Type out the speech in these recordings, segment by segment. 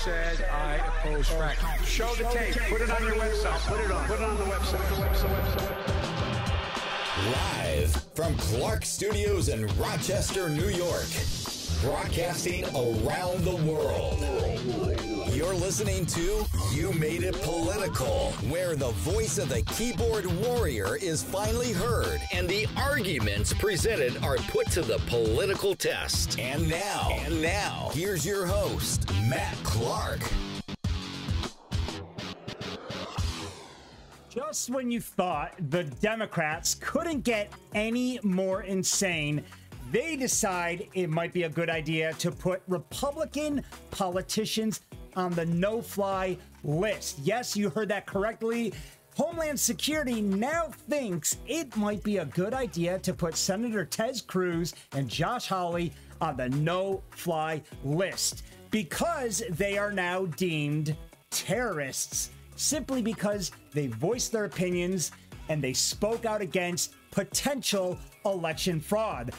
said I oppose fracking. Show the tape. Put it on your website. Put it on the website. Live from Clark Studios in Rochester, New York. Broadcasting around the world. You're listening to You Made It Political, where the voice of the keyboard warrior is finally heard and the arguments presented are put to the political test. And now, here's your host, Matt Clark. Just when you thought the Democrats couldn't get any more insane, they decide it might be a good idea to put Republican politicians on the no-fly list. Yes, you heard that correctly. Homeland Security now thinks it might be a good idea to put Senator Ted Cruz and Josh Hawley on the no-fly list because they are now deemed terrorists simply because they voiced their opinions and they spoke out against potential election fraud.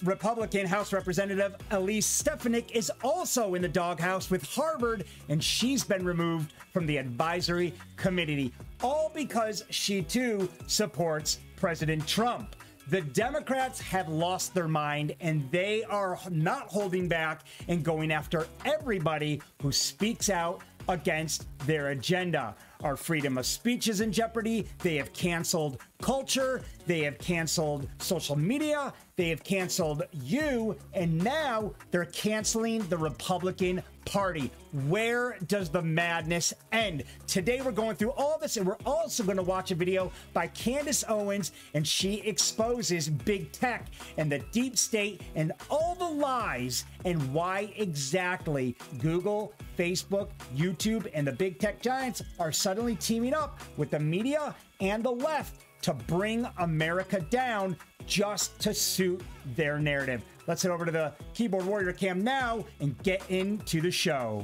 Republican House Representative Elise Stefanik is also in the doghouse with Harvard, and she's been removed from the advisory committee, all because she too supports President Trump. The Democrats have lost their mind, and they are not holding back and going after everybody who speaks out against their agenda. Our freedom of speech is in jeopardy. They have canceled culture. They have canceled social media. They have canceled you. And now they're canceling the Republican Party. Where does the madness end? Today we're going through all this, and we're also going to watch a video by Candace Owens, and she exposes big tech and the deep state and all the lies and why exactly Google, Facebook, YouTube, and the big tech giants are suddenly teaming up with the media and the left to bring America down just to suit their narrative. Let's head over to the Keyboard Warrior Cam now and get into the show.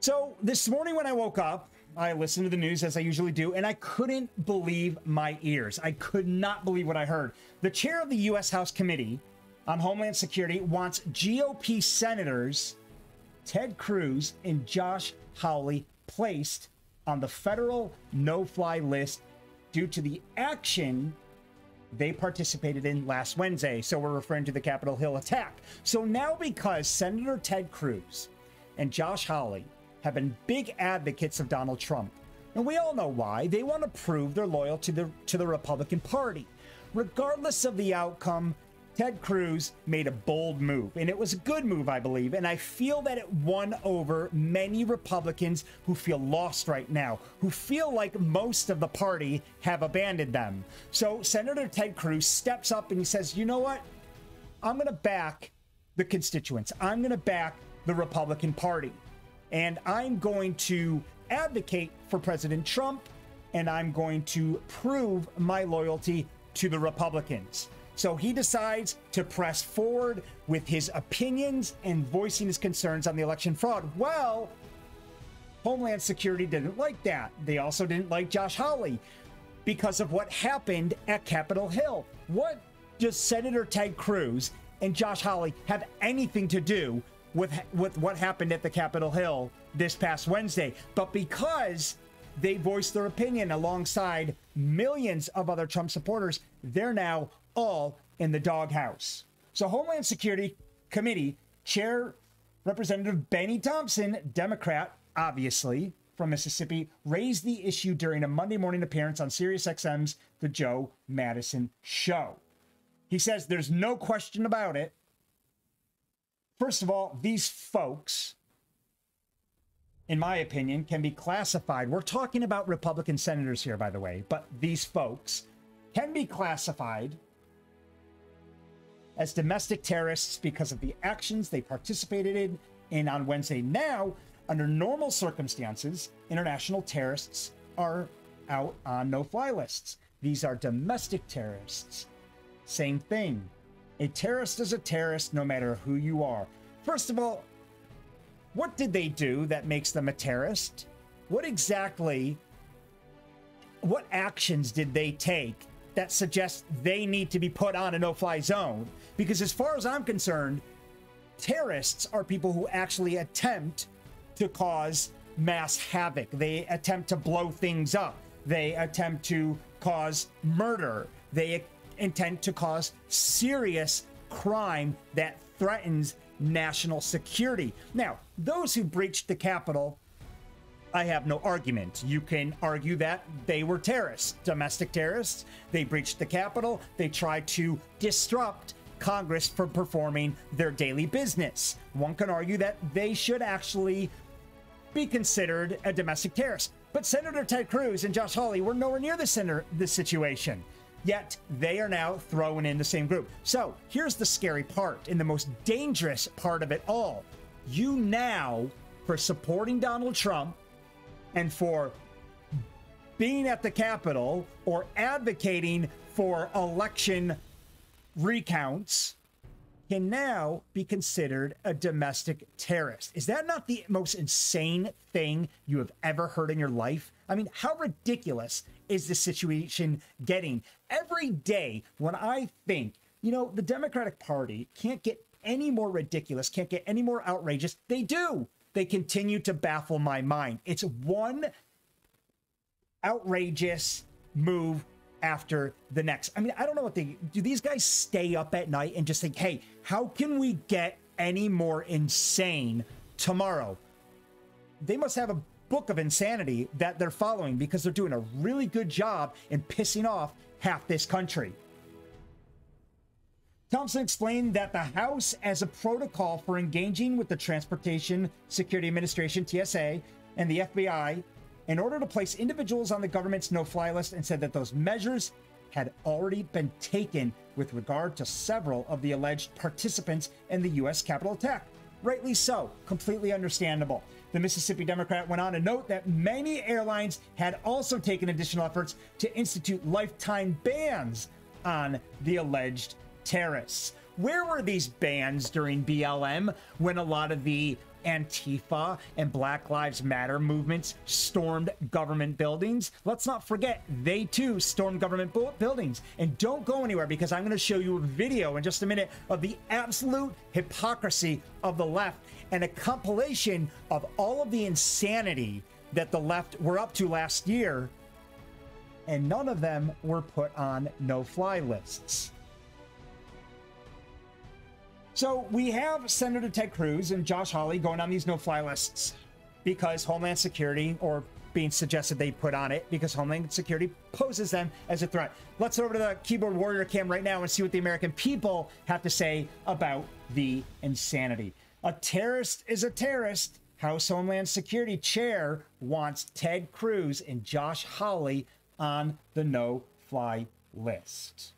So this morning when I woke up, I listened to the news as I usually do, and I couldn't believe my ears. I could not believe what I heard. The chair of the U.S. House Committee on Homeland Security wants GOP senators Ted Cruz and Josh Hawley placed on the federal no-fly list due to the action they participated in last Wednesday. So we're referring to the Capitol Hill attack. So now because Senator Ted Cruz and Josh Hawley have been big advocates of Donald Trump, and we all know why, they want to prove they're loyal to the Republican Party. Regardless of the outcome, Ted Cruz made a bold move, and it was a good move, I believe, and I feel that it won over many Republicans who feel lost right now, who feel like most of the party have abandoned them. So Senator Ted Cruz steps up and he says, you know what? I'm going to back the constituents. I'm going to back the Republican Party, and I'm going to advocate for President Trump, and I'm going to prove my loyalty to the Republicans. So he decides to press forward with his opinions and voicing his concerns on the election fraud. Well, Homeland Security didn't like that. They also didn't like Josh Hawley because of what happened at Capitol Hill. What does Senator Ted Cruz and Josh Hawley have anything to do with what happened at the Capitol Hill this past Wednesday? But because they voiced their opinion alongside millions of other Trump supporters, they're now all in the doghouse. So Homeland Security Committee Chair Representative Benny Thompson, Democrat, obviously, from Mississippi, raised the issue during a Monday morning appearance on SiriusXM's The Joe Madison Show. He says there's no question about it. First of all, these folks, in my opinion, can be classified. We're talking about Republican senators here, by the way, but these folks can be classified as domestic terrorists because of the actions they participated in on Wednesday. Now, under normal circumstances, international terrorists are out on no-fly lists. These are domestic terrorists. Same thing. A terrorist is a terrorist no matter who you are. First of all, what did they do that makes them a terrorist? What actions did they take that suggests they need to be put on a no-fly zone. Because as far as I'm concerned, terrorists are people who actually attempt to cause mass havoc. They attempt to blow things up. They attempt to cause murder. They intend to cause serious crime that threatens national security. Now, those who breached the Capitol, I have no argument. You can argue that they were terrorists, domestic terrorists. They breached the Capitol. They tried to disrupt Congress from performing their daily business. One can argue that they should actually be considered a domestic terrorist. But Senator Ted Cruz and Josh Hawley were nowhere near this situation. Yet they are now thrown in the same group. So here's the scary part and the most dangerous part of it all. You now, for supporting Donald Trump and for being at the Capitol or advocating for election recounts, can now be considered a domestic terrorist. Is that not the most insane thing you have ever heard in your life? I mean, how ridiculous is this situation getting? Every day when I think, you know, the Democratic Party can't get any more ridiculous, can't get any more outrageous, they do. They continue to baffle my mind. It's one outrageous move after the next. I mean, I don't know what do these guys stay up at night and just think, hey, how can we get any more insane tomorrow? They must have a book of insanity that they're following, because they're doing a really good job in pissing off half this country. Thompson explained that the House, as a protocol for engaging with the Transportation Security Administration, TSA, and the FBI, in order to place individuals on the government's no-fly list, and said that those measures had already been taken with regard to several of the alleged participants in the U.S. Capitol attack. Rightly so, completely understandable. The Mississippi Democrat went on to note that many airlines had also taken additional efforts to institute lifetime bans on the alleged terrorists. Where were these bans during BLM when a lot of the Antifa and Black Lives Matter movements stormed government buildings? Let's not forget, they too stormed government buildings. And don't go anywhere, because I'm going to show you a video in just a minute of the absolute hypocrisy of the left and a compilation of all of the insanity that the left were up to last year, and none of them were put on no-fly lists. So we have Senator Ted Cruz and Josh Hawley going on these no-fly lists because Homeland Security, or being suggested they put on it because Homeland Security poses them as a threat. Let's go over to the keyboard warrior cam right now and see what the American people have to say about the insanity. A terrorist is a terrorist. House Homeland Security Chair wants Ted Cruz and Josh Hawley on the no-fly list.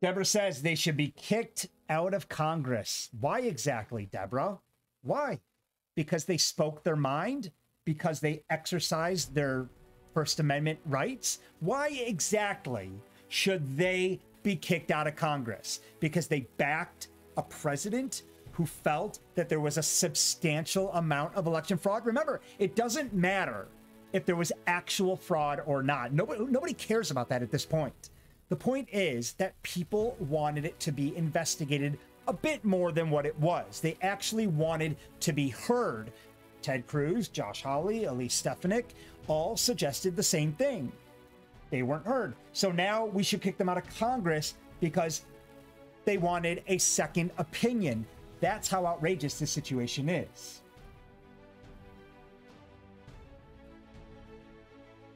Deborah says they should be kicked out of Congress. Why exactly, Deborah? Why? Because they spoke their mind? Because they exercised their First Amendment rights? Why exactly should they be kicked out of Congress? Because they backed a president who felt that there was a substantial amount of election fraud? Remember, it doesn't matter if there was actual fraud or not. Nobody cares about that at this point. The point is that people wanted it to be investigated a bit more than what it was. They actually wanted to be heard. Ted Cruz, Josh Hawley, Elise Stefanik all suggested the same thing. They weren't heard. So now we should kick them out of Congress because they wanted a second opinion. That's how outrageous this situation is.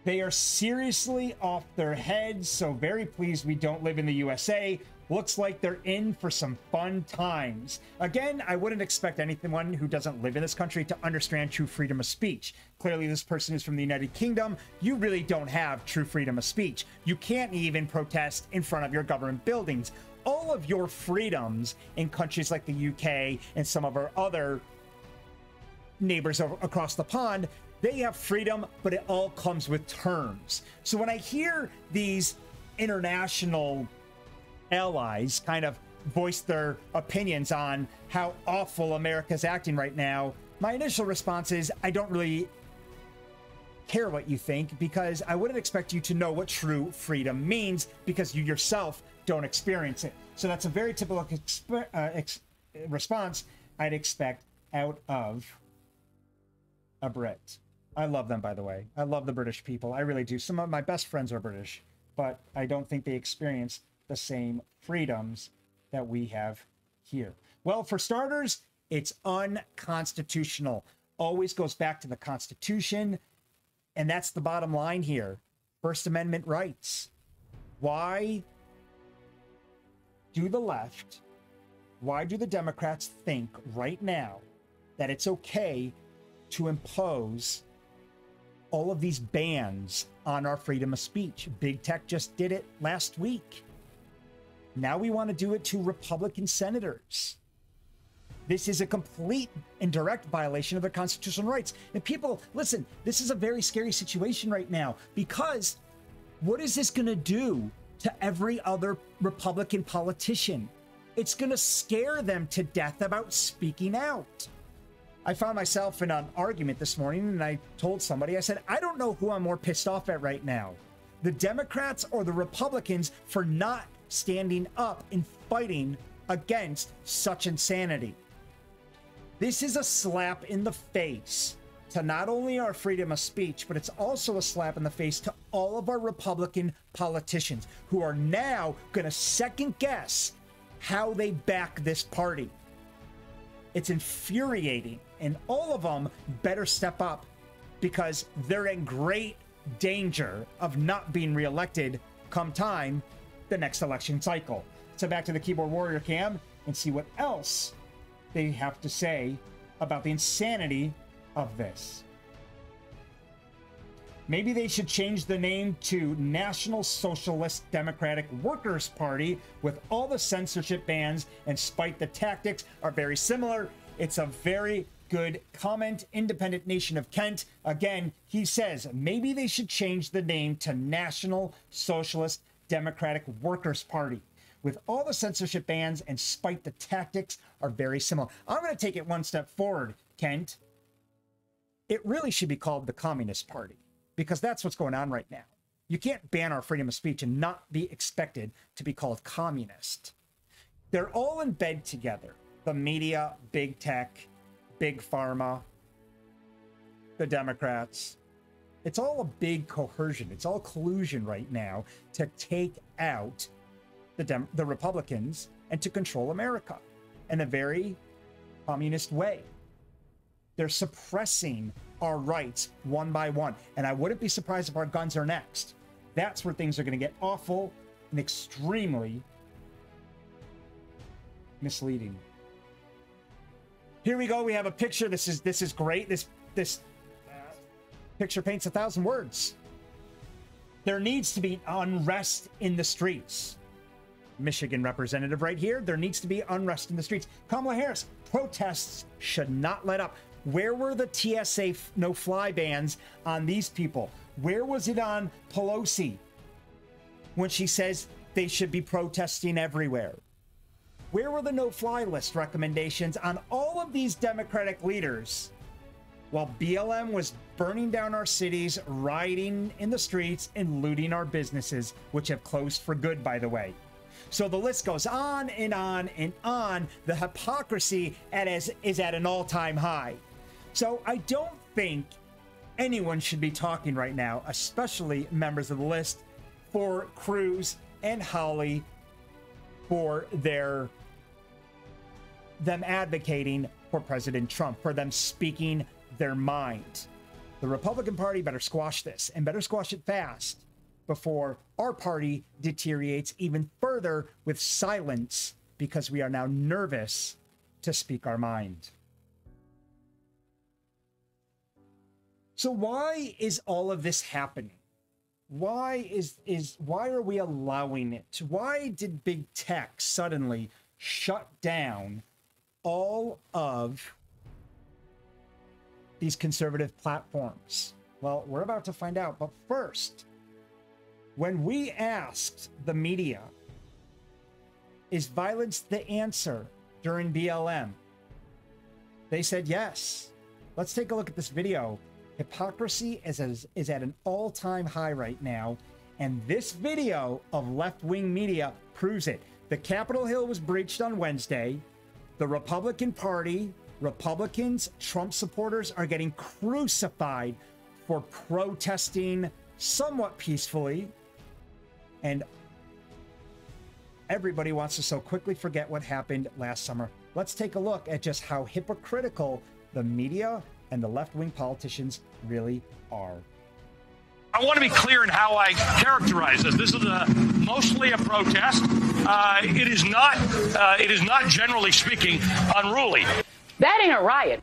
They are seriously off their heads, so very pleased we don't live in the USA. Looks like they're in for some fun times. Again, I wouldn't expect anyone who doesn't live in this country to understand true freedom of speech. Clearly, this person is from the United Kingdom. You really don't have true freedom of speech. You can't even protest in front of your government buildings. All of your freedoms in countries like the UK and some of our other neighbors across the pond, they have freedom, but it all comes with terms. So when I hear these international allies kind of voice their opinions on how awful America's acting right now, my initial response is I don't really care what you think, because I wouldn't expect you to know what true freedom means because you yourself don't experience it. So that's a very typical response I'd expect out of a Brit. I love them, by the way. I love the British people. I really do. Some of my best friends are British, but I don't think they experience the same freedoms that we have here. Well, for starters, it's unconstitutional. Always goes back to the Constitution, and that's the bottom line here. First Amendment rights. Why do the left, why do the Democrats think right now that it's okay to impose all of these bans on our freedom of speech? Big tech just did it last week. Now we want to do it to Republican senators. This is a complete and direct violation of their constitutional rights. And people, listen, this is a very scary situation right now, because what is this going to do to every other Republican politician? It's going to scare them to death about speaking out. I found myself in an argument this morning, and I told somebody, I said, I don't know who I'm more pissed off at right now, the Democrats or the Republicans, for not standing up and fighting against such insanity. This is a slap in the face to not only our freedom of speech, but it's also a slap in the face to all of our Republican politicians who are now going to second guess how they back this party. It's infuriating, and all of them better step up, because they're in great danger of not being reelected come time the next election cycle. So back to the keyboard warrior cam and see what else they have to say about the insanity of this. Maybe they should change the name to National Socialist Democratic Workers' Party, with all the censorship bans and spite the tactics are very similar. It's a very good comment. Independent Nation of Kent, again, he says maybe they should change the name to National Socialist Democratic Workers' Party, with all the censorship bans and spite the tactics are very similar. I'm going to take it one step forward, Kent. It really should be called the Communist Party, because that's what's going on right now. You can't ban our freedom of speech and not be expected to be called communist. They're all in bed together. The media, big tech, big pharma, the Democrats. It's all a big coercion. It's all collusion right now to take out the Republicans and to control America in a very communist way. They're suppressing our rights one by one. And I wouldn't be surprised if our guns are next. That's where things are going to get awful and extremely misleading. Here we go. We have a picture. This is great. This picture paints 1,000 words. There needs to be unrest in the streets. Michigan representative right here. There needs to be unrest in the streets. Kamala Harris, protests should not let up. Where were the TSA no-fly bans on these people? Where was it on Pelosi when she says they should be protesting everywhere? Where were the no-fly list recommendations on all of these Democratic leaders while BLM was burning down our cities, rioting in the streets, and looting our businesses, which have closed for good, by the way? So the list goes on and on and on. The hypocrisy is at an all-time high. So I don't think anyone should be talking right now, especially members of the list, for CRUZ and HAWLEY, for them advocating for President Trump, for them speaking their mind. The Republican Party better squash this, and better squash it fast, before our party deteriorates even further with silence, because we are now nervous to speak our mind. So why is all of this happening? Why are we allowing it? Why did big tech suddenly shut down all of these conservative platforms? Well, we're about to find out. But first, when we asked the media, is violence the answer during BLM? They said yes. Let's take a look at this video Hypocrisy is at an all-time high right now, and this video of left-wing media proves it. The Capitol Hill was breached on Wednesday. The Republican Party, Republicans, Trump supporters are getting crucified for protesting somewhat peacefully, and everybody wants to so quickly forget what happened last summer. Let's take a look at just how hypocritical the media and the left-wing politicians really are. I want to be clear in how I characterize this. This is mostly a protest. It is not, generally speaking, unruly. That ain't a riot.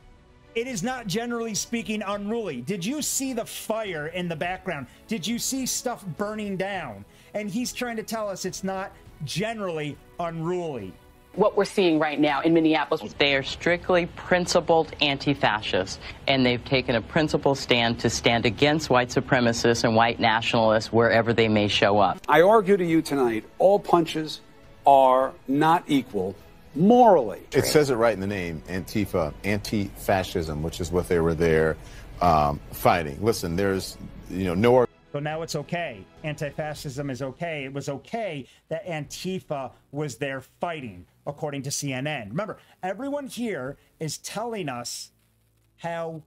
It is not, generally speaking, unruly. Did you see the fire in the background? Did you see stuff burning down? And he's trying to tell us it's not generally unruly. What we're seeing right now in Minneapolis. They are strictly principled anti-fascists, and they've taken a principled stand to stand against white supremacists and white nationalists wherever they may show up. I argue to you tonight, all punches are not equal morally. It says it right in the name, Antifa, anti-fascism, which is what they were there fighting. Listen, there's, no... So now it's okay. Anti-fascism is okay. It was okay that Antifa was there fighting, according to CNN. Remember, everyone here is telling us how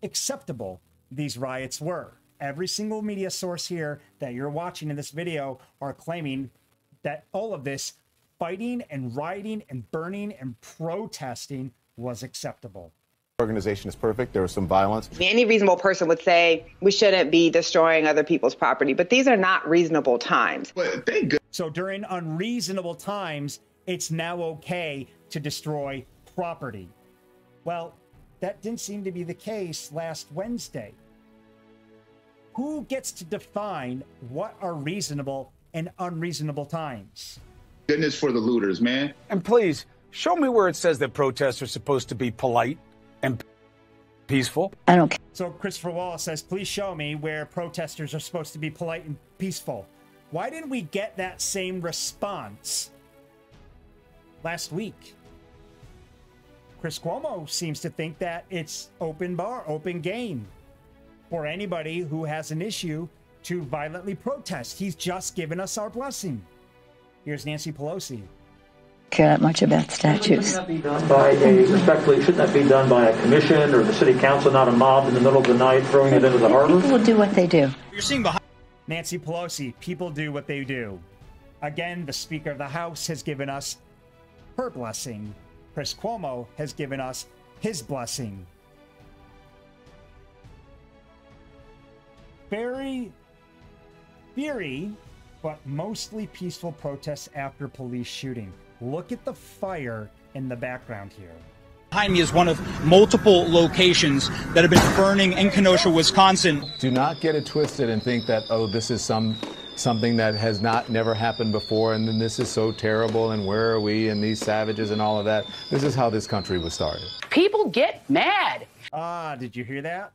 acceptable these riots were. Every single media source here that you're watching in this video are claiming that all of this fighting and rioting and burning and protesting was acceptable. Organization is perfect. There was some violence. Any reasonable person would say we shouldn't be destroying other people's property, but these are not reasonable times. So during unreasonable times, it's now okay to destroy property. Well, that didn't seem to be the case last Wednesday. Who gets to define what are reasonable and unreasonable times? Goodness for the looters, man. And please, show me where it says that protests are supposed to be polite and peaceful. I don't care. So Christopher Wallace says, please show me where protesters are supposed to be polite and peaceful. Why didn't we get that same response last week? Chris Cuomo seems to think that it's open bar, open game for anybody who has an issue to violently protest. He's just given us our blessing. Here's Nancy Pelosi. Care that much about statutes. Shouldn't that be done by a commission or the city council, not a mob in the middle of the night throwing it into the harbor? People will do what they do. You're seeing behind Nancy Pelosi, people do what they do. Again, the Speaker of the House has given us her blessing. Chris Cuomo has given us his blessing. Very fiery, but mostly peaceful protests after police shooting. Look at the fire in the background here. Behind me is one of multiple locations that have been burning in Kenosha, Wisconsin. Do not get it twisted and think that, oh, this is something that has never happened before, and then this is so terrible, and where are we, and these savages and all of that. This is how this country was started. People get mad. Did you hear that?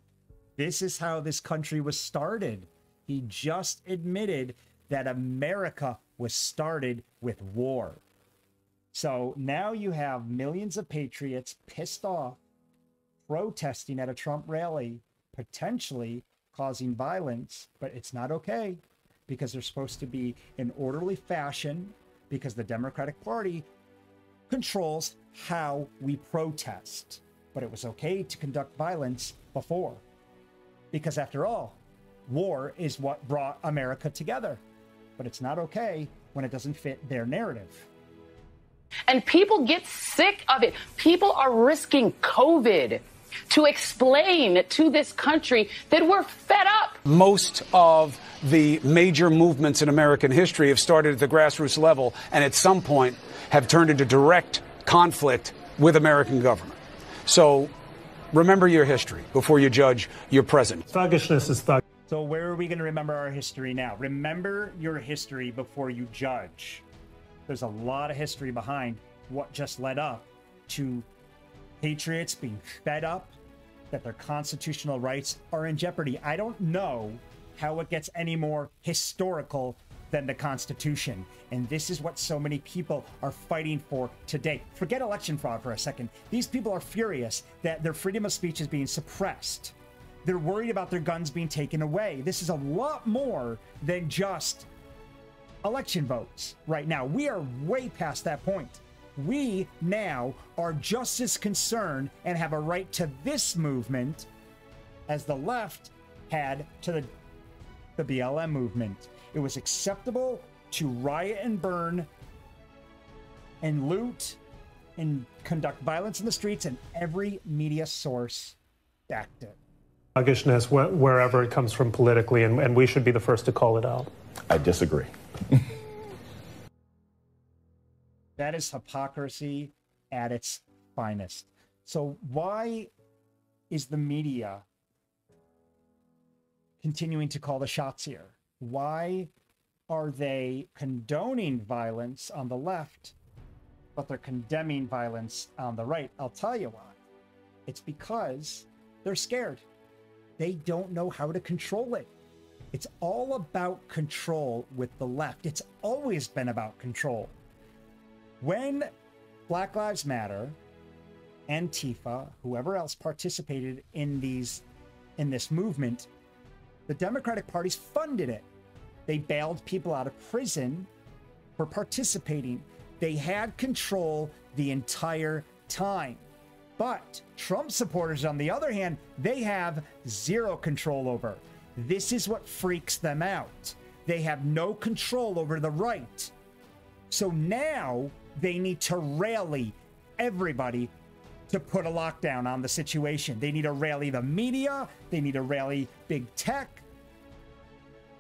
This is how this country was started. He just admitted that America was started with war. So now you have millions of patriots pissed off, protesting at a Trump rally, potentially causing violence, but it's not okay because they're supposed to be in orderly fashion because the Democratic Party controls how we protest. But it was okay to conduct violence before because after all, war is what brought America together. But it's not okay when it doesn't fit their narrative. And people get sick of it. People are risking COVID to explain to this country that we're fed up. Most of the major movements in American history have started at the grassroots level and at some point have turned into direct conflict with American government. So remember your history before you judge your present. Thuggishness is thug. So where are we going to remember our history now? Remember your history before you judge. There's a lot of history behind what just led up to patriots being fed up that their constitutional rights are in jeopardy. I don't know how it gets any more historical than the Constitution. And this is what so many people are fighting for today. Forget election fraud for a second. These people are furious that their freedom of speech is being suppressed. They're worried about their guns being taken away. This is a lot more than just election votes right now. We are way past that point. We now are just as concerned and have a right to this movement as the left had to the BLM movement. It was acceptable to riot and burn and loot and conduct violence in the streets, and every media source backed it. Sluggishness wherever it comes from politically, and we should be the first to call it out. I disagree. That is hypocrisy at its finest. So why is the media continuing to call the shots here? Why are they condoning violence on the left, but they're condemning violence on the right? I'll tell you why. It's because they're scared. They don't know how to control it. It's all about control with the left. It's always been about control. When Black Lives Matter, Antifa, whoever else participated in this movement, the Democratic parties funded it. They bailed people out of prison for participating. They had control the entire time. But Trump supporters, on the other hand, they have zero control over. This is what freaks them out. They have no control over the right. So now they need to rally everybody to put a lockdown on the situation. They need to rally the media. They need to rally big tech.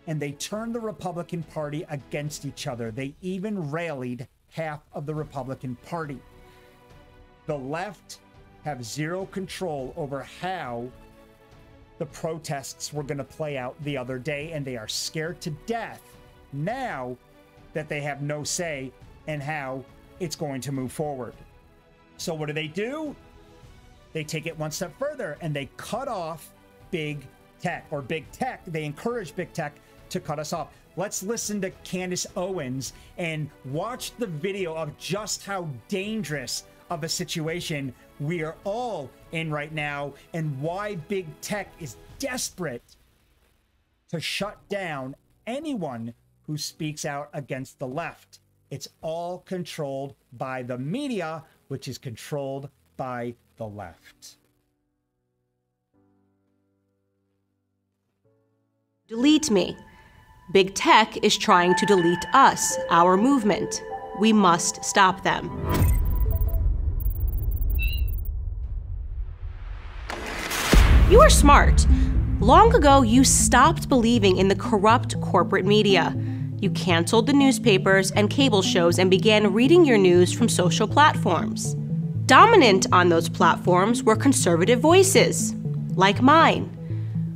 And they turned the Republican Party against each other. They even rallied half of the Republican Party. The left have zero control over how the protests were going to play out the other day, and they are scared to death now that they have no say in how it's going to move forward. So what do? They take it one step further and they cut off big tech, or big tech. They encourage big tech to cut us off. Let's listen to Candace Owens and watch the video of just how dangerous of a situation we are all in right now, and why big tech is desperate to shut down anyone who speaks out against the left. It's all controlled by the media, which is controlled by the left. Delete me. Big tech is trying to delete us, our movement. We must stop them. You are smart. Long ago, you stopped believing in the corrupt corporate media. You canceled the newspapers and cable shows and began reading your news from social platforms. Dominant on those platforms were conservative voices, like mine.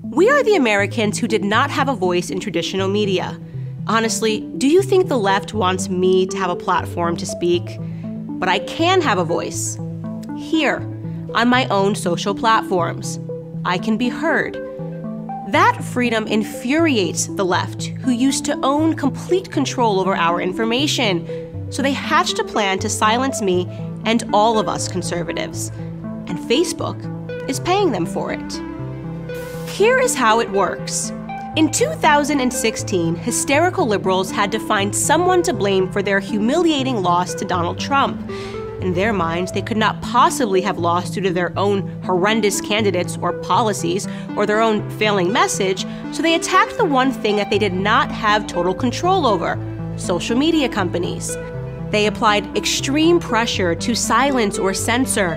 We are the Americans who did not have a voice in traditional media. Honestly, do you think the left wants me to have a platform to speak? But I can have a voice. Here, on my own social platforms. I can be heard. That freedom infuriates the left, who used to own complete control over our information. So they hatched a plan to silence me and all of us conservatives. And Facebook is paying them for it. Here is how it works. In 2016, hysterical liberals had to find someone to blame for their humiliating loss to Donald Trump. In their minds, they could not possibly have lost due to their own horrendous candidates or policies or their own failing message, so they attacked the one thing that they did not have total control over: social media companies. They applied extreme pressure to silence or censor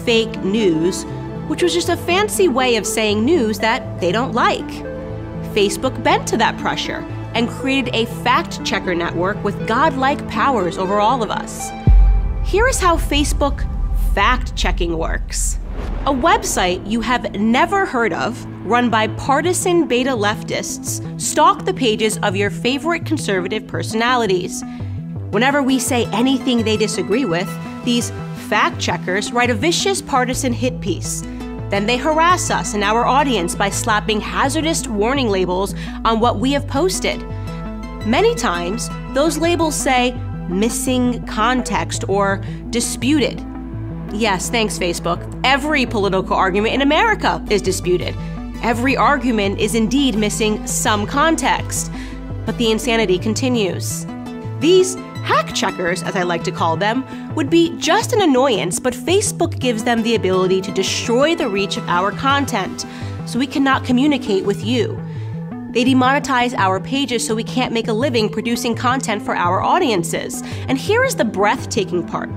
fake news, which was just a fancy way of saying news that they don't like. Facebook bent to that pressure and created a fact-checker network with godlike powers over all of us. Here is how Facebook fact-checking works. A website you have never heard of, run by partisan beta leftists, stalk the pages of your favorite conservative personalities. Whenever we say anything they disagree with, these fact-checkers write a vicious partisan hit piece. Then they harass us and our audience by slapping hazardous warning labels on what we have posted. Many times, those labels say missing context or disputed. Yes, thanks, Facebook. Every political argument in America is disputed. Every argument is indeed missing some context, but the insanity continues. These hack checkers, as I like to call them, would be just an annoyance, but Facebook gives them the ability to destroy the reach of our content, so we cannot communicate with you. They demonetize our pages so we can't make a living producing content for our audiences. And here is the breathtaking part.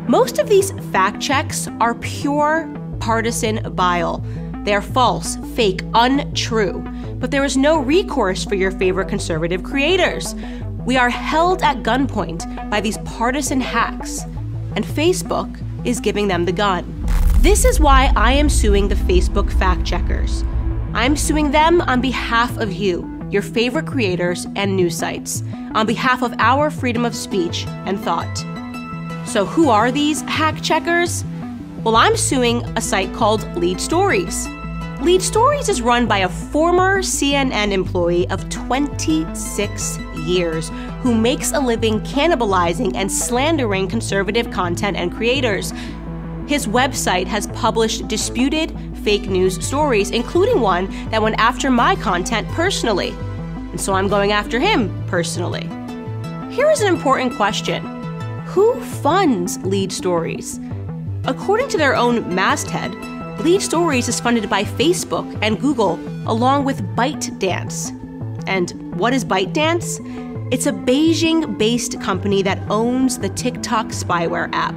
Most of these fact checks are pure partisan bile. They are false, fake, untrue. But there is no recourse for your favorite conservative creators. We are held at gunpoint by these partisan hacks, and Facebook is giving them the gun. This is why I am suing the Facebook fact checkers. I'm suing them on behalf of you, your favorite creators and news sites, on behalf of our freedom of speech and thought. So who are these hack checkers? Well, I'm suing a site called Lead Stories. Lead Stories is run by a former CNN employee of 26 years who makes a living cannibalizing and slandering conservative content and creators. His website has published disputed fake news stories, including one that went after my content personally. And so I'm going after him personally. Here is an important question. Who funds Lead Stories? According to their own masthead, Lead Stories is funded by Facebook and Google, along with ByteDance. And what is ByteDance? It's a Beijing-based company that owns the TikTok spyware app.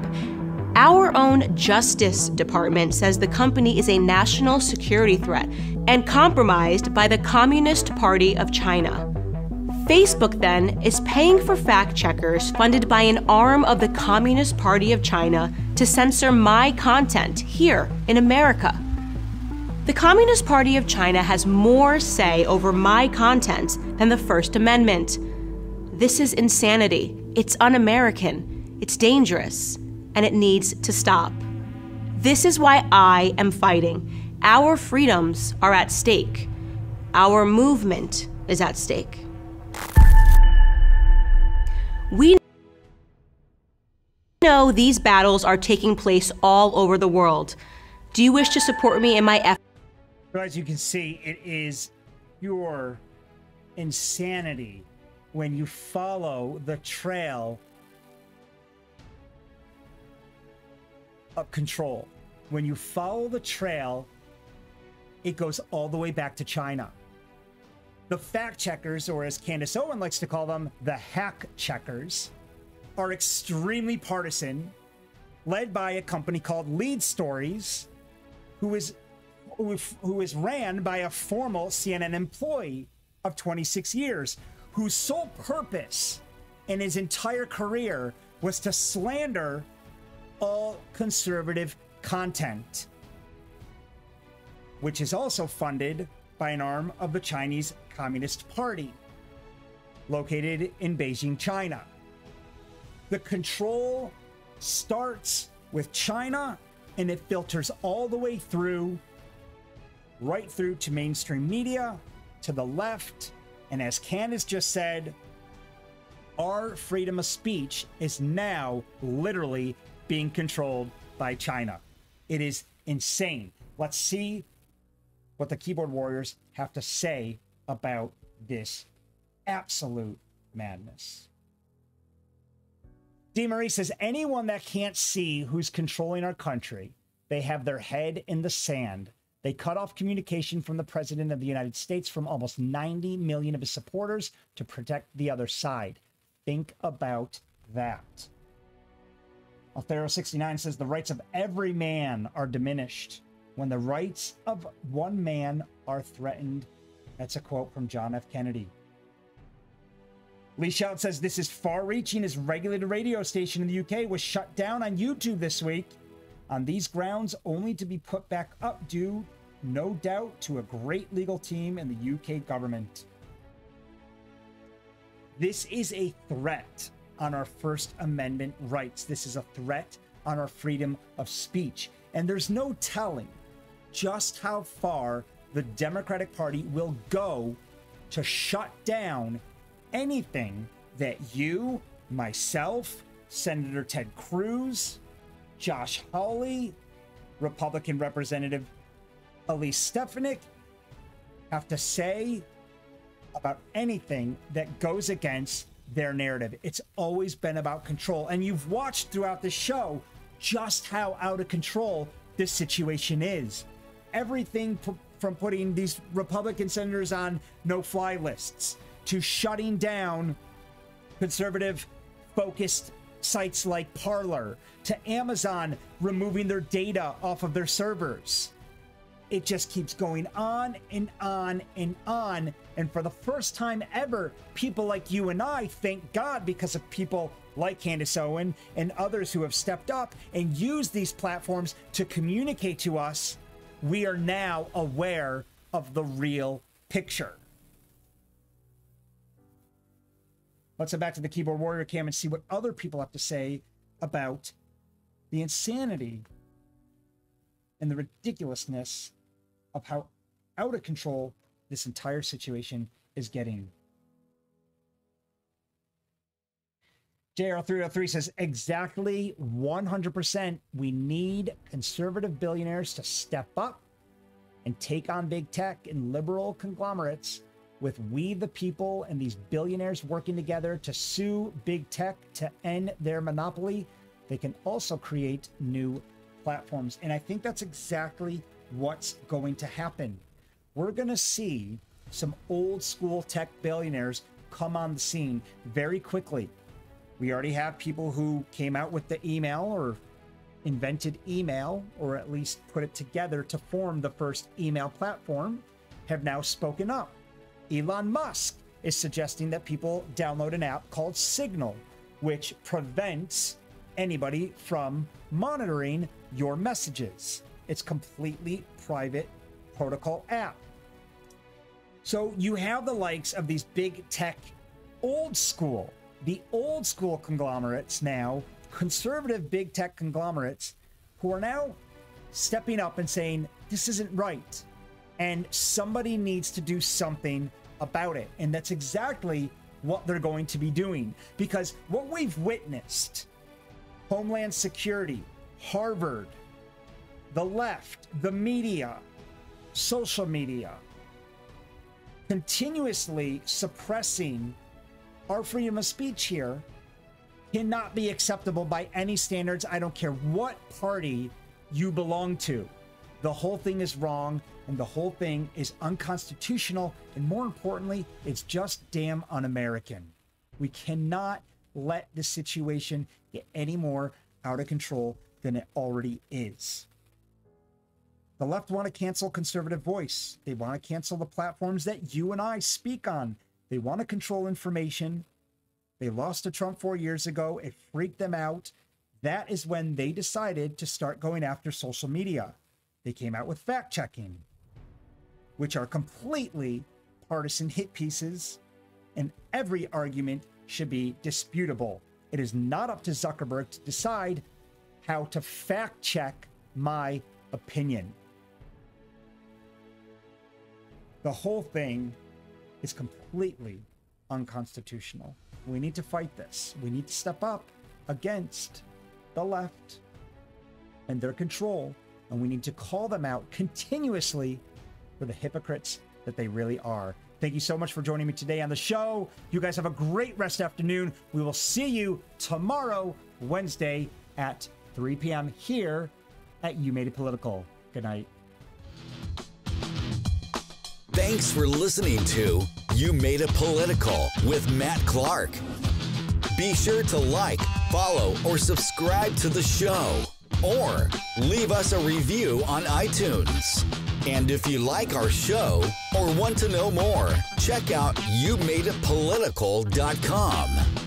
Our own Justice Department says the company is a national security threat and compromised by the Communist Party of China. Facebook, then, is paying for fact checkers funded by an arm of the Communist Party of China to censor my content here in America. The Communist Party of China has more say over my content than the First Amendment. This is insanity. It's un-American. It's dangerous. And it needs to stop. This is why I am fighting. Our freedoms are at stake. Our movement is at stake. We know these battles are taking place all over the world. Do you wish to support me in my effort? So as you can see, it is pure insanity when you follow the trail of control. When you follow the trail, it goes all the way back to China. The fact checkers, or as Candace Owens likes to call them, the hack checkers, are extremely partisan, led by a company called Lead Stories, who is ran by a former CNN employee of 26 years, whose sole purpose in his entire career was to slander all conservative content, which is also funded by an arm of the Chinese Communist Party, located in Beijing, China. The control starts with China, and it filters all the way through, right through to mainstream media, to the left, and as Candace just said, our freedom of speech is now literally being controlled by China. It is insane. Let's see what the keyboard warriors have to say about this absolute madness. DeMarie says, anyone that can't see who's controlling our country, they have their head in the sand. They cut off communication from the President of the United States from almost 90 million of his supporters to protect the other side. Think about that. Althero69 says, the rights of every man are diminished when the rights of one man are threatened. That's a quote from John F. Kennedy. Lee Shout says, this is far-reaching as regulated radio station in the UK was shut down on YouTube this week on these grounds, only to be put back up due, no doubt, to a great legal team in the UK government. This is a threat on our First Amendment rights. This is a threat on our freedom of speech. And there's no telling just how far the Democratic Party will go to shut down anything that you, myself, Senator Ted Cruz, Josh Hawley, Republican Representative Elise Stefanik, have to say about anything that goes against their narrative. It's always been about control. And you've watched throughout the show just how out of control this situation is. Everything from putting these Republican senators on no-fly lists to shutting down conservative-focused sites like Parler, to Amazon removing their data off of their servers. It just keeps going on and on and on. And for the first time ever, people like you and I, thank God, because of people like Candace Owens and others who have stepped up and used these platforms to communicate to us, we are now aware of the real picture. Let's head back to the Keyboard Warrior Cam and see what other people have to say about the insanity and the ridiculousness of how out of control this entire situation is getting. JR303 says, exactly 100%. We need conservative billionaires to step up and take on big tech and liberal conglomerates, with we the people and these billionaires working together to sue big tech to end their monopoly. They can also create new platforms. And I think that's exactly what's going to happen. We're going to see some old school tech billionaires come on the scene very quickly. We already have people who came out with the email or invented email, or at least put it together to form the first email platform, have now spoken up. Elon Musk is suggesting that people download an app called Signal, which prevents anybody from monitoring your messages. It's completely private protocol app. So you have the likes of these big tech, the old school conglomerates now, conservative big tech conglomerates, who are now stepping up and saying, this isn't right. And somebody needs to do something about it. And that's exactly what they're going to be doing. Because what we've witnessed, Homeland Security, Harvard, the left, the media, social media, continuously suppressing our freedom of speech here, cannot be acceptable by any standards. I don't care what party you belong to. The whole thing is wrong, and the whole thing is unconstitutional, and more importantly, it's just damn un-American. We cannot let this situation get any more out of control than it already is. The left want to cancel conservative voice. They want to cancel the platforms that you and I speak on. They want to control information. They lost to Trump 4 years ago. It freaked them out. That is when they decided to start going after social media. They came out with fact-checking, which are completely partisan hit pieces, and every argument should be disputable. It is not up to Zuckerberg to decide how to fact-check my opinion. The whole thing is completely unconstitutional. We need to fight this. We need to step up against the left and their control, and we need to call them out continuously for the hypocrites that they really are. Thank you so much for joining me today on the show. You guys have a great rest afternoon. We will see you tomorrow, Wednesday at 3 p.m. here at You Made It Political. Good night. Thanks for listening to You Made It Political with Matt Clark. Be sure to like, follow, or subscribe to the show, or leave us a review on iTunes. And if you like our show or want to know more, check out YouMadeItPolitical.com.